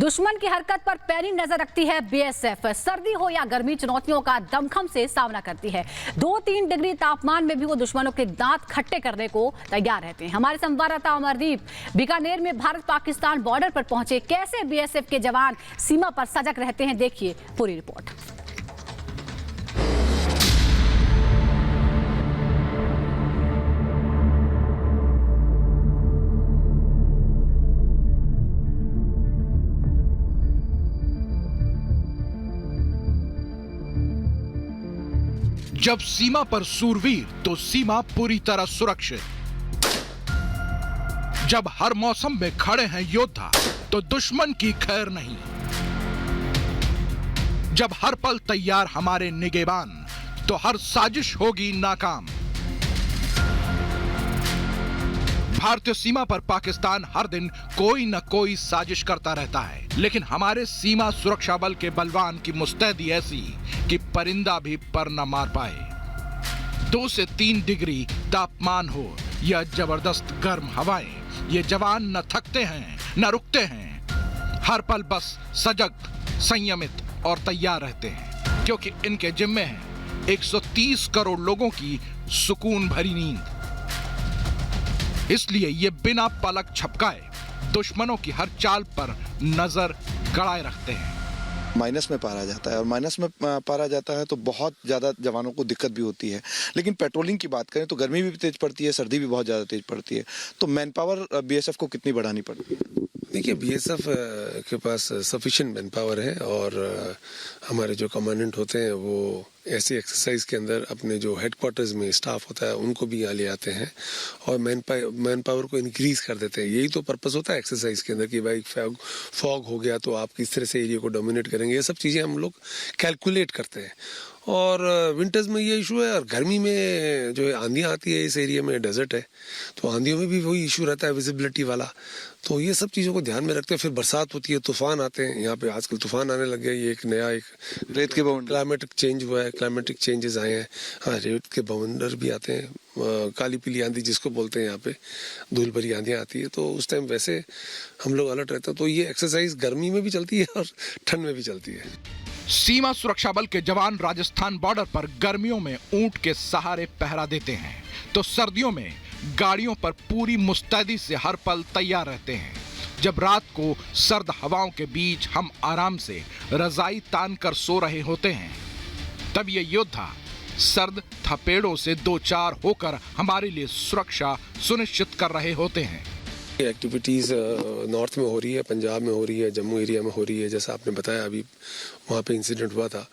दुश्मन की हरकत पर पैनी नजर रखती है बीएसएफ। सर्दी हो या गर्मी, चुनौतियों का दमखम से सामना करती है। 2-3 डिग्री तापमान में भी वो दुश्मनों के दांत खट्टे करने को तैयार रहते हैं। हमारे संवाददाता अमरदीप बीकानेर में भारत पाकिस्तान बॉर्डर पर पहुंचे। कैसे बीएसएफ के जवान सीमा पर सजग रहते हैं, देखिए पूरी रिपोर्ट। जब सीमा पर सूरवीर तो सीमा पूरी तरह सुरक्षित। जब हर मौसम में खड़े हैं योद्धा तो दुश्मन की खैर नहीं। जब हर पल तैयार हमारे निगहबान तो हर साजिश होगी नाकाम। भारतीय सीमा पर पाकिस्तान हर दिन कोई न कोई साजिश करता रहता है, लेकिन हमारे सीमा सुरक्षा बल के बलवान की मुस्तैदी ऐसी कि परिंदा भी पर न मार पाए। 2 से 3 डिग्री तापमान हो या जबरदस्त गर्म हवाएं, ये जवान न थकते हैं न रुकते हैं। हर पल बस सजग, संयमित और तैयार रहते हैं, क्योंकि इनके जिम्मे है 130 करोड़ लोगों की सुकून भरी नींद। इसलिए ये बिना पलक झपकाए दुश्मनों की हर चाल पर नजर गड़ाए रखते हैं। माइनस में पारा जाता है और माइनस में पारा जाता है तो बहुत ज़्यादा जवानों को दिक्कत भी होती है। लेकिन पेट्रोलिंग की बात करें तो गर्मी भी तेज पड़ती है, सर्दी भी बहुत ज़्यादा तेज पड़ती है। तो मैन पावर बीएसएफ को कितनी बढ़ानी पड़ती है? देखिए, बीएसएफ के पास सफिशिएंट मैन पावर है और हमारे जो कमांडेंट होते हैं वो ऐसी एक्सरसाइज के अंदर अपने जो हेडक्वार्टर्स में स्टाफ होता है उनको भी यहाँ ले आते हैं और मैन पावर को इंक्रीज कर देते हैं। यही तो पर्पस होता है एक्सरसाइज के अंदर कि भाई फॉग हो गया तो आप किस तरह से एरिया को डोमिनेट करेंगे। ये सब चीज़ें हम लोग कैलकुलेट करते हैं। और विंटर्स में ये इशू है और गर्मी में जो आंधियाँ आती है, इस एरिया में डेजर्ट है तो आंधियों में भी वही इशू रहता है विजिबिलिटी वाला। तो ये सब चीज़ों को ध्यान में रखते हैं। फिर बरसात होती है, तूफान आते हैं। यहाँ पे आजकल तूफान आने लग गए। ये एक नया एक रेत के बवंडर क्लाइमेटिक चेंज हुआ है, क्लाइमेटिक चेंजेस आए हैं। हाँ, रेत के बवंडर भी आते हैं। काली पीली आंधी जिसको बोलते हैं, यहाँ पे धूल भरी आंधियाँ आती है तो उस टाइम वैसे हम लोग अलर्ट रहते हैं। तो ये एक्सरसाइज गर्मी में भी चलती है और ठंड में भी चलती है। सीमा सुरक्षा बल के जवान राजस्थान बॉर्डर पर गर्मियों में ऊंट के सहारे पहरा देते हैं तो सर्दियों में गाड़ियों पर पूरी मुस्तैदी से हर पल तैयार रहते हैं। जब रात को सर्द हवाओं के बीच हम आराम से रजाई तान कर सो रहे होते हैं, तब ये योद्धा सर्द थपेड़ों से 2-4 होकर हमारे लिए सुरक्षा सुनिश्चित कर रहे होते हैं। एक्टिविटीज़ नॉर्थ में हो रही है, पंजाब में हो रही है, जम्मू एरिया में हो रही है। जैसा आपने बताया अभी वहाँ पे इंसिडेंट हुआ था।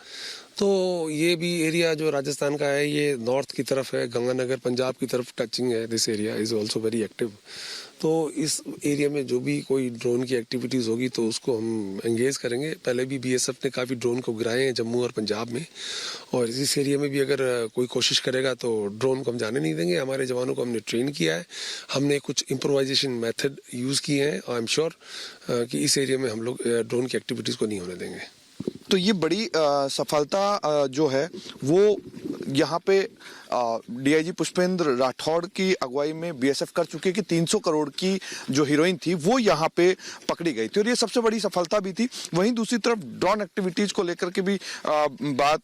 तो ये भी एरिया जो राजस्थान का है ये नॉर्थ की तरफ है, गंगानगर पंजाब की तरफ टचिंग है। This area is also very active. तो इस एरिया में जो भी कोई ड्रोन की एक्टिविटीज़ होगी तो उसको हम एंगेज करेंगे। पहले भी बीएसएफ ने काफ़ी ड्रोन को गिराए हैं जम्मू और पंजाब में, और इस एरिया में भी अगर कोई कोशिश करेगा तो ड्रोन को हम जाने नहीं देंगे। हमारे जवानों को हमने ट्रेन किया है, हमने कुछ इम्प्रोवाइजेशन मेथड यूज़ किए हैं और आई एम श्योर कि इस एरिया में हम लोग ड्रोन की एक्टिविटीज़ को नहीं होने देंगे। तो ये बड़ी सफलता जो है वो यहाँ पे डीआईजी पुष्पेंद्र राठौड़ की अगुवाई में बीएसएफ कर चुके कि 300 करोड़ की जो हीरोइन थी वो यहाँ पे पकड़ी गई थी और ये सबसे बड़ी सफलता भी थी। वहीं दूसरी तरफ ड्रोन एक्टिविटीज को लेकर के भी बात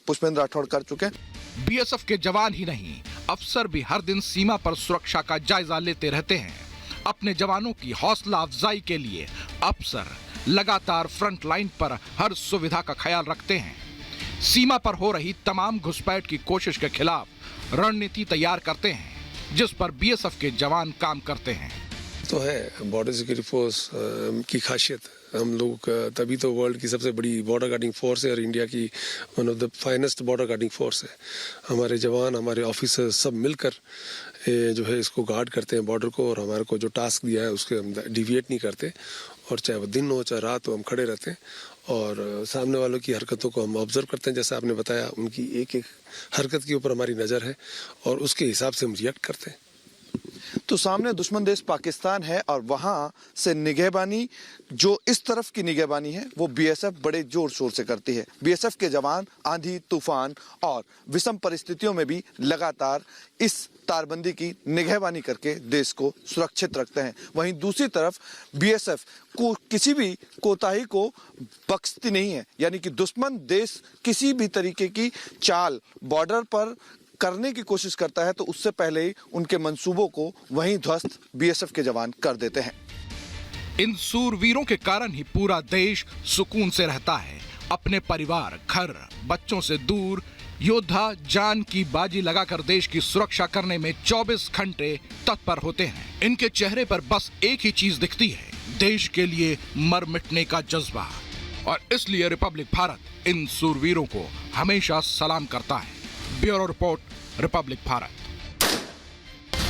पुष्पेंद्र राठौड़ कर चुके हैं। बीएसएफ के जवान ही नहीं, अफसर भी हर दिन सीमा पर सुरक्षा का जायजा लेते रहते हैं। अपने जवानों की हौसला अफजाई के लिए अफसर लगातार फ्रंट लाइन पर हर सुविधा का ख्याल रखते हैं। सीमा पर हो रही तमाम घुसपैठ की कोशिश के खिलाफ रणनीति तैयार करते हैं, जिस पर बीएसएफ के जवान काम करते हैं। तो है बॉर्डर सिक्योरिटी फोर्स की खासियत। हम लोग तभी तो वर्ल्ड की सबसे बड़ी बॉर्डर गार्डिंग फोर्स है और इंडिया की one of the finest border guarding force है। हमारे जवान, हमारे ऑफिसर्स सब मिलकर जो है इसको गार्ड करते हैं बॉर्डर को, और हमारे को जो टास्क दिया है उसके हम डिविएट नहीं करते। और चाहे वो दिन हो चाहे रात हो, हम खड़े रहते हैं और सामने वालों की हरकतों को हम ऑब्जर्व करते हैं। जैसा आपने बताया, उनकी एक एक हरकत के ऊपर हमारी नज़र है और उसके हिसाब से हम रिएक्ट करते हैं। तो सामने दुश्मन देश पाकिस्तान है और वहां से निगहबानी, जो इस तरफ की निगहबानी है वो बीएसएफ बड़े जोर शोर से करती है। बीएसएफ के जवान आंधी, तूफान और विषम परिस्थितियों में भी लगातार इस तारबंदी की निगहबानी करके देश को सुरक्षित रखते हैं। वहीं दूसरी तरफ बीएसएफ को किसी भी कोताही को बख्शती नहीं है, यानी कि दुश्मन देश किसी भी तरीके की चाल बॉर्डर पर करने की कोशिश करता है तो उससे पहले ही उनके मंसूबों को वहीं ध्वस्त बीएसएफ के जवान कर देते हैं। इन सूरवीरों के कारण ही पूरा देश सुकून से रहता है। अपने परिवार, घर, बच्चों से दूर योद्धा जान की बाजी लगाकर देश की सुरक्षा करने में 24 घंटे तत्पर होते हैं। इनके चेहरे पर बस एक ही चीज दिखती है, देश के लिए मर मिटने का जज्बा। और इसलिए रिपब्लिक भारत इन सूरवीरों को हमेशा सलाम करता है। Bureau report, Republic Bharat.